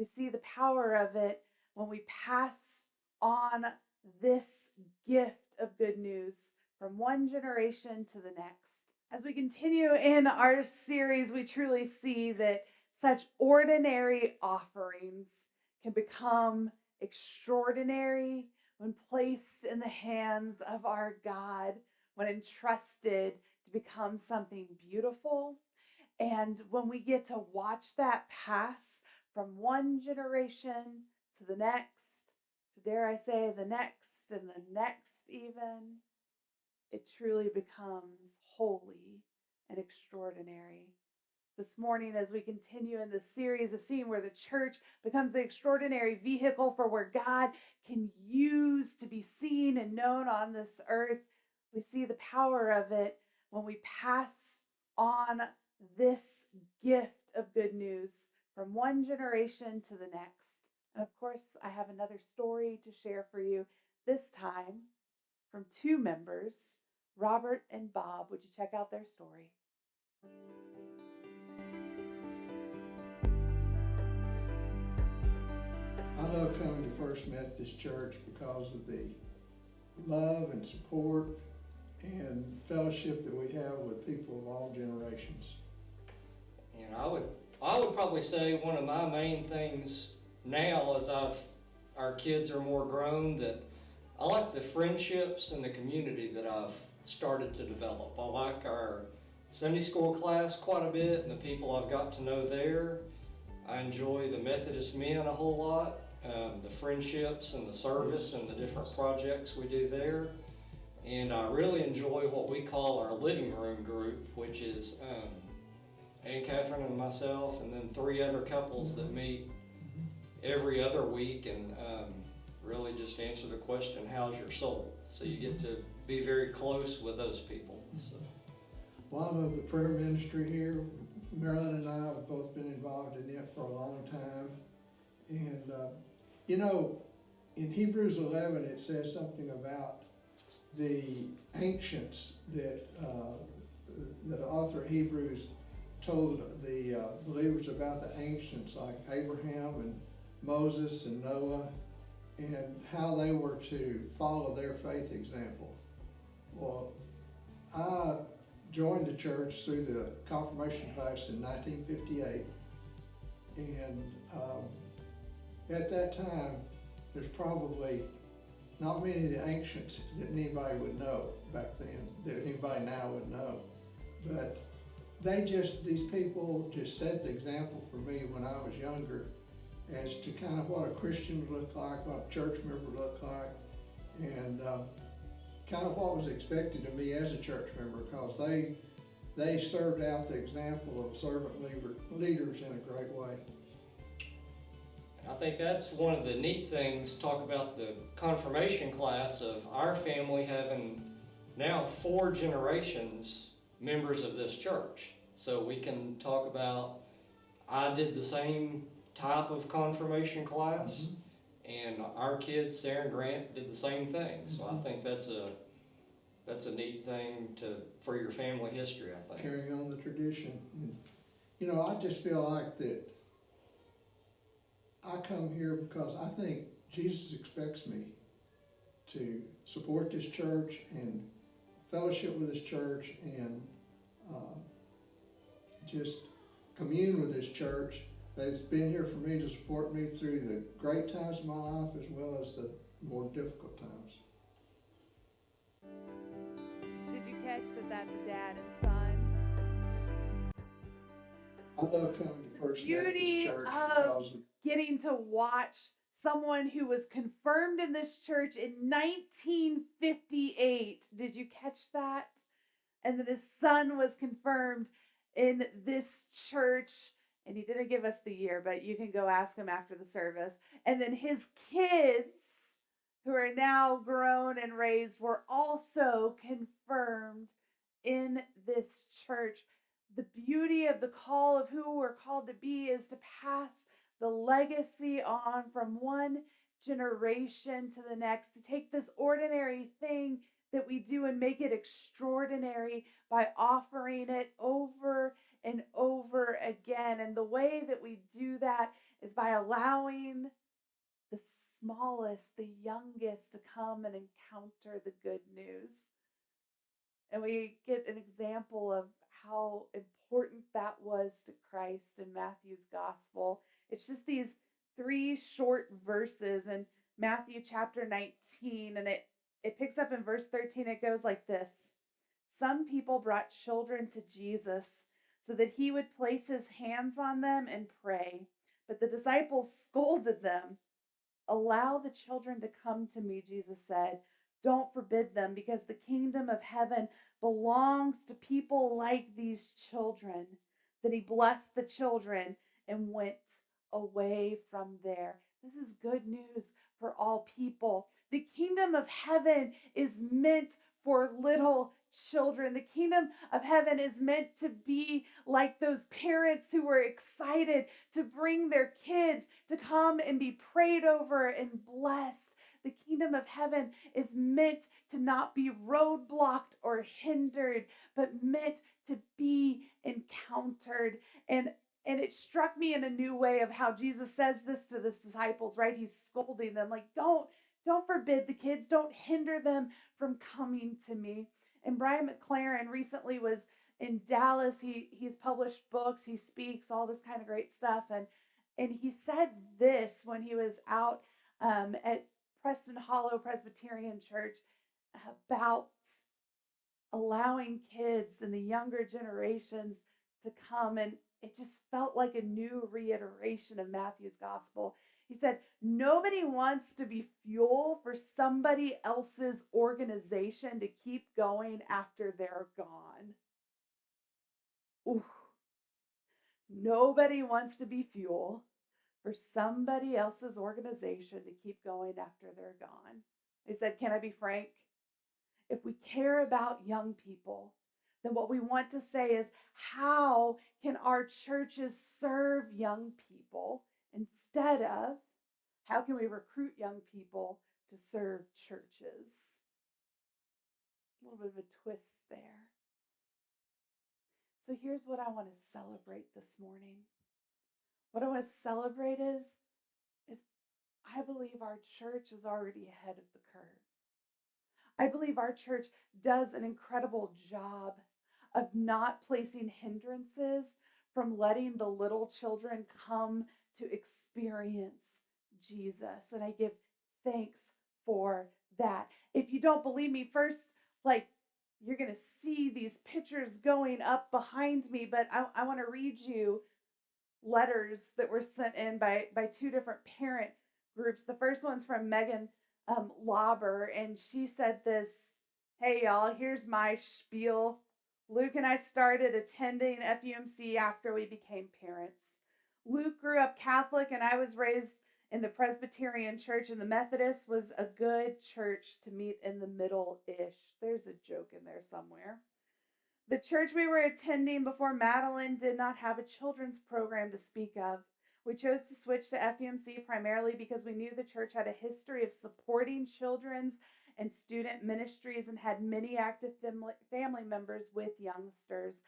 We see the power of it when we pass on this gift of good news from one generation to the next. As we continue in our series, we truly see that such ordinary offerings can become extraordinary when placed in the hands of our God, when entrusted to become something beautiful. And when we get to watch that pass from one generation to the next, to dare I say, the next and the next, even, it truly becomes holy and extraordinary. This morning, as we continue in this series of seeing where the church becomes the extraordinary vehicle for where God can use to be seen and known on this earth, we see the power of it when we pass on this gift of good news from one generation to the next. And of course, I have another story to share for you, this time from two members, Robert and Bob. Would you check out their story? I love coming to First Methodist Church because of the love and support and fellowship that we have with people of all generations. And I would probably say one of my main things now, as our kids are more grown, that I like the friendships and the community that I've started to develop. I like our Sunday school class quite a bit and the people I've got to know there. I enjoy the Methodist men a whole lot, the friendships and the service and the different projects we do there. And I really enjoy what we call our living room group, which is Ann Catherine and myself, and then 3 other couples that meet every other week and really just answer the question, how's your soul? So you get to be very close with those people. So. Well, I love the prayer ministry here. Marilyn and I have both been involved in it for a long time. And, you know, in Hebrews 11, it says something about the ancients that the author of Hebrews told the believers about the ancients like Abraham and Moses and Noah and how they were to follow their faith example. Well, I joined the church through the confirmation class in 1958, and at that time there's probably not many of the ancients that anybody would know back then, that anybody now would know. But these people just set the example for me when I was younger as to kind of what a Christian would look like, what a church member would look like, and kind of what was expected of me as a church member, because they served out the example of servant leaders in a great way. I think that's one of the neat things, talk about the confirmation class of our family having now 4 generations members of this church. So we can talk about, I did the same type of confirmation class, and our kids, Sarah and Grant, did the same thing. So I think that's a neat thing for your family history, I think. Carrying on the tradition. And, you know, I just feel like that I come here because I think Jesus expects me to support this church and fellowship with this church and just commune with this church that's been here for me to support me through the great times of my life as well as the more difficult times. Did you catch that that's a dad and son? I love coming to First Methodist Beauty Church of because of getting to watch someone who was confirmed in this church in 1958. Did you catch that? And then his son was confirmed in this church, and he didn't give us the year, but you can go ask him after the service. And then his kids, who are now grown and raised, were also confirmed in this church. The beauty of the call of who we're called to be is to pass the legacy on from one generation to the next, to take this ordinary thing that we do and make it extraordinary by offering it over and over again. And the way that we do that is by allowing the smallest, the youngest to come and encounter the good news. And we get an example of how important that was to Christ in Matthew's gospel. It's just these 3 short verses in Matthew chapter 19, and it picks up in verse 13. It goes like this: Some people brought children to Jesus so that he would place his hands on them and pray. But the disciples scolded them. Allow the children to come to me, Jesus said. Don't forbid them, because the kingdom of heaven belongs to people like these children. Then he blessed the children and went away from there. This is good news for all people. The kingdom of heaven is meant for little children. The kingdom of heaven is meant to be like those parents who were excited to bring their kids to come and be prayed over and blessed. The kingdom of heaven is meant to not be roadblocked or hindered, but meant to be encountered. And it struck me in a new way of how Jesus says this to the disciples, right? He's scolding them like, don't forbid the kids, don't hinder them from coming to me. And Brian McLaren recently was in Dallas. He's published books, he speaks, all this kind of great stuff. And he said this when he was out at Preston Hollow Presbyterian Church about allowing kids and the younger generations to come. And it just felt like a new reiteration of Matthew's gospel. He said, nobody wants to be fuel for somebody else's organization to keep going after they're gone. Ooh. Nobody wants to be fuel for somebody else's organization to keep going after they're gone. He said, can I be frank? If we care about young people, then what we want to say is, how can our churches serve young people instead of how can we recruit young people to serve churches? A little bit of a twist there. So here's what I want to celebrate this morning. What I want to celebrate is I believe our church is already ahead of the curve. I believe our church does an incredible job of not placing hindrances from letting the little children come to experience Jesus. And I give thanks for that. If you don't believe me, first, you're going to see these pictures going up behind me, but I want to read you letters that were sent in by 2 different parent groups. The first one's from Megan Lauber, and she said this: hey y'all, here's my spiel. Luke and I started attending FUMC after we became parents. Luke grew up Catholic and I was raised in the Presbyterian church, and the Methodist was a good church to meet in the middle-ish. There's a joke in there somewhere. The church we were attending before Madeline did not have a children's program to speak of. We chose to switch to FUMC primarily because we knew the church had a history of supporting children's and student ministries and had many active family members with youngsters.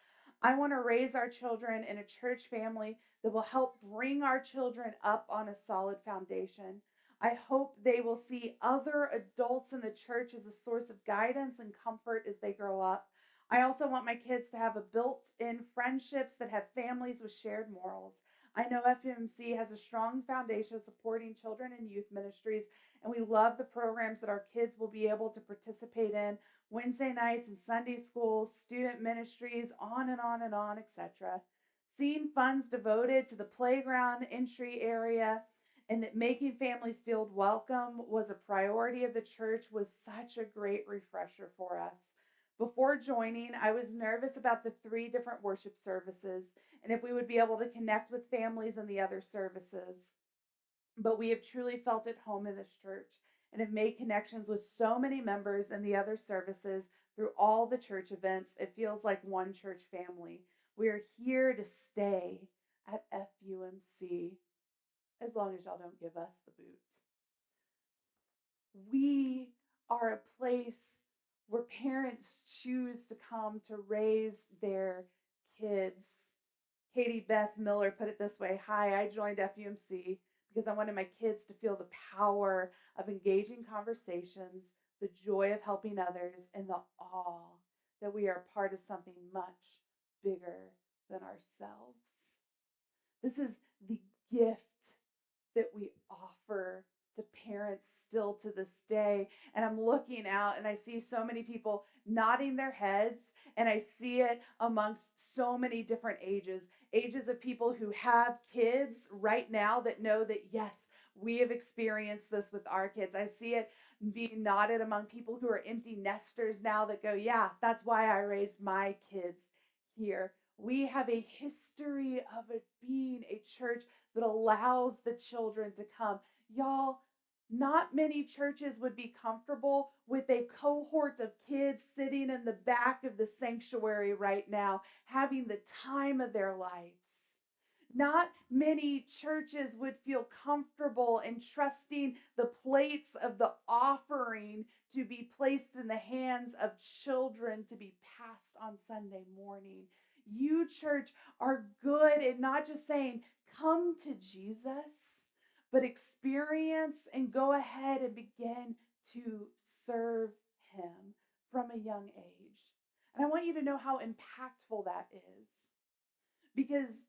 I want to raise our children in a church family that will help bring our children up on a solid foundation. I hope they will see other adults in the church as a source of guidance and comfort as they grow up. I also want my kids to have a built-in friendships that have families with shared morals. I know FMC has a strong foundation supporting children and youth ministries, and we love the programs that our kids will be able to participate in: Wednesday nights and Sunday schools, student ministries, on and on and on, etc. Seeing funds devoted to the playground entry area and that making families feel welcome was a priority of the church was such a great refresher for us. Before joining, I was nervous about the 3 different worship services and if we would be able to connect with families in the other services. But we have truly felt at home in this church and have made connections with so many members in the other services through all the church events. It feels like one church family. We are here to stay at FUMC as long as y'all don't give us the boot. We are a place where parents choose to come to raise their kids. Katie Beth Miller put it this way. Hi, I joined FUMC because I wanted my kids to feel the power of engaging conversations, the joy of helping others, and the awe that we are part of something much bigger than ourselves. This is the gift that we offer to parents still to this day. And I'm looking out and I see so many people nodding their heads, and I see it amongst so many different ages of people who have kids right now that know that, yes, we have experienced this with our kids. I see it being nodded among people who are empty nesters now that go, yeah, that's why I raised my kids here. We have a history of it being a church that allows the children to come. Y'all, not many churches would be comfortable with a cohort of kids sitting in the back of the sanctuary right now, having the time of their lives. Not many churches would feel comfortable in trusting the plates of the offering to be placed in the hands of children to be passed on Sunday morning. You, church, are good at not just saying, come to Jesus, but experience and go ahead and begin to serve him from a young age. And I want you to know how impactful that is, because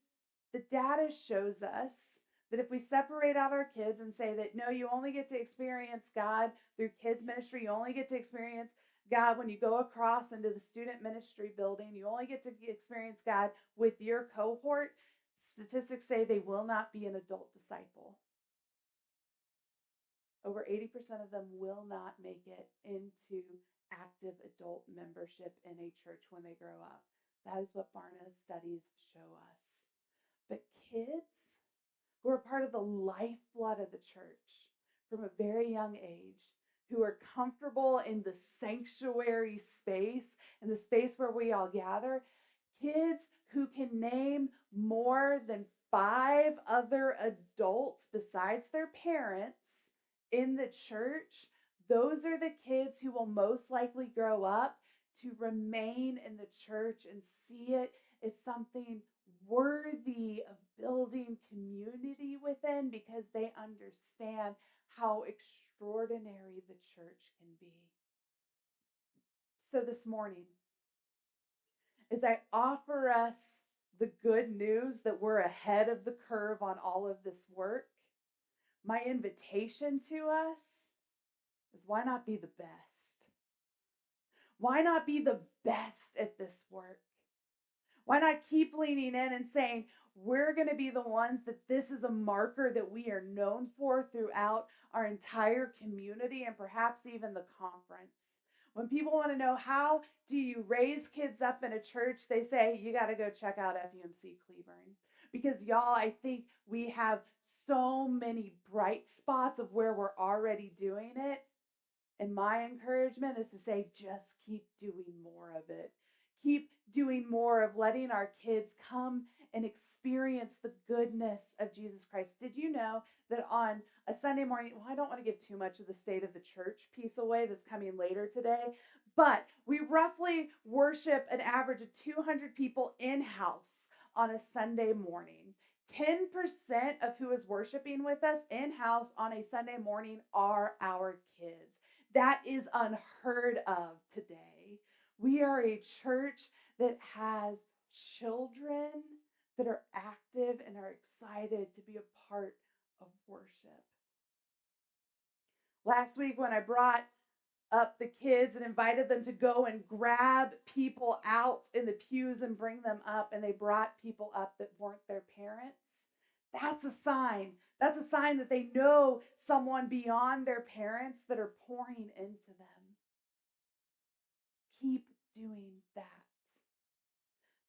the data shows us that if we separate out our kids and say that, no, you only get to experience God through kids ministry, you only get to experience God when you go across into the student ministry building, you only get to experience God with your cohort, statistics say they will not be an adult disciple. Over 80% of them will not make it into active adult membership in a church when they grow up. That is what Barna's studies show us. But kids who are part of the lifeblood of the church from a very young age, who are comfortable in the sanctuary space, in the space where we all gather, kids who can name more than 5 other adults besides their parents in the church, those are the kids who will most likely grow up to remain in the church and see it as something worthy of building community within, because they understand how extraordinary the church can be. So this morning, as I offer us the good news that we're ahead of the curve on all of this work, my invitation to us is, why not be the best? Why not be the best at this work? Why not keep leaning in and saying, we're going to be the ones that this is a marker that we are known for throughout our entire community and perhaps even the conference. When people want to know, how do you raise kids up in a church, they say, you got to go check out FUMC Cleburne. Because y'all, I think we have so many bright spots of where we're already doing it. And my encouragement is to say, just keep doing more of it. Keep doing more of letting our kids come and experience the goodness of Jesus Christ. Did you know that on a Sunday morning, well, I don't want to give too much of the state of the church piece away that's coming later today, but we roughly worship an average of 200 people in-house on a Sunday morning. 10% of who is worshiping with us in-house on a Sunday morning are our kids. That is unheard of today. We are a church that has children that are active and are excited to be a part of worship. Last week, when I brought up the kids and invited them to go and grab people out in the pews and bring them up, and they brought people up that weren't their parents, that's a sign. That's a sign that they know someone beyond their parents that are pouring into them. Keep doing that.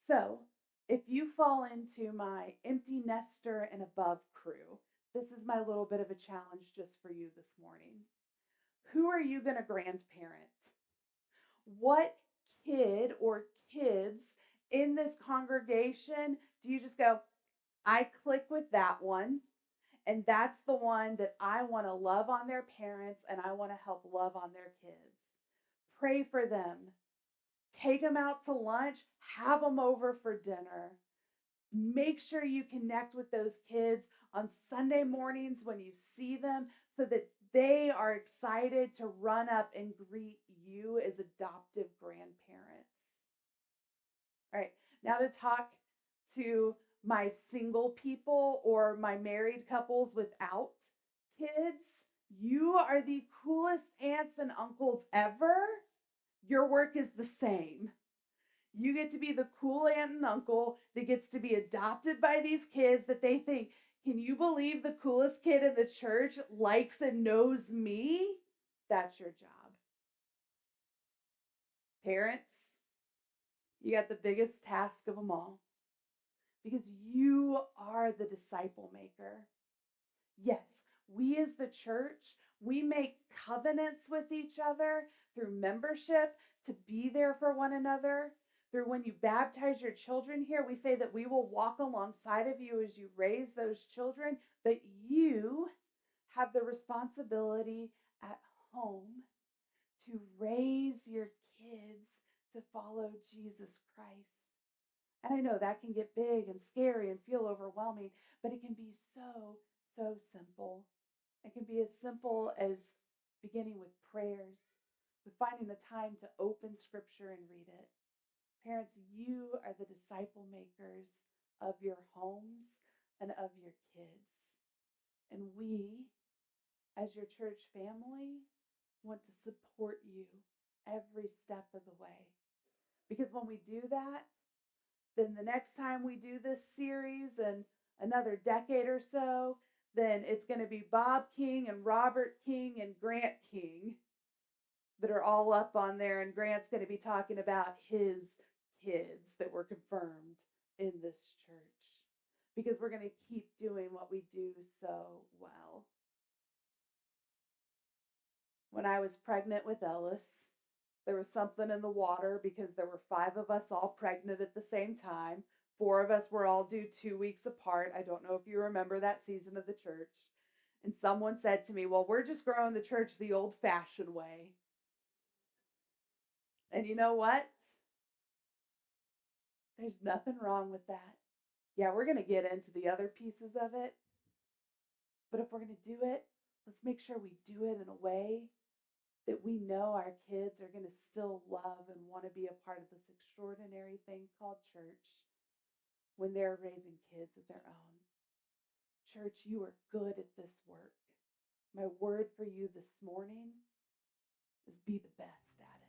So, if you fall into my empty nester and above crew, this is my little bit of a challenge just for you this morning. Who are you going to grandparent? What kid or kids in this congregation do you just go, I click with that one, and that's the one that I want to love on their parents and I want to help love on their kids? Pray for them. Take them out to lunch, have them over for dinner. Make sure you connect with those kids on Sunday mornings when you see them so that they are excited to run up and greet you as adoptive grandparents. All right, now to talk to my single people or my married couples without kids. You are the coolest aunts and uncles ever. Your work is the same. You get to be the cool aunt and uncle that gets to be adopted by these kids that they think, can you believe the coolest kid in the church likes and knows me? That's your job. Parents, you got the biggest task of them all because you are the disciple maker. Yes, we as the church, we make covenants with each other through membership to be there for one another. Through when you baptize your children here, we say that we will walk alongside of you as you raise those children, but you have the responsibility at home to raise your kids to follow Jesus Christ. And I know that can get big and scary and feel overwhelming, but it can be so simple. It can be as simple as beginning with prayers, with finding the time to open scripture and read it. Parents, you are the disciple makers of your homes and of your kids. And we, as your church family, want to support you every step of the way. Because when we do that, then the next time we do this series in another decade or so, then it's going to be Bob King and Robert King and Grant King that are all up on there. And Grant's going to be talking about his kids that were confirmed in this church because we're going to keep doing what we do so well. When I was pregnant with Ellis, there was something in the water because there were 5 of us all pregnant at the same time. 4 of us were all due 2 weeks apart. I don't know if you remember that season of the church. And someone said to me, well, we're just growing the church the old-fashioned way. And you know what? There's nothing wrong with that. Yeah, we're going to get into the other pieces of it. But if we're going to do it, let's make sure we do it in a way that we know our kids are going to still love and want to be a part of this extraordinary thing called church when they're raising kids of their own. Church, you are good at this work. My word for you this morning is be the best at it.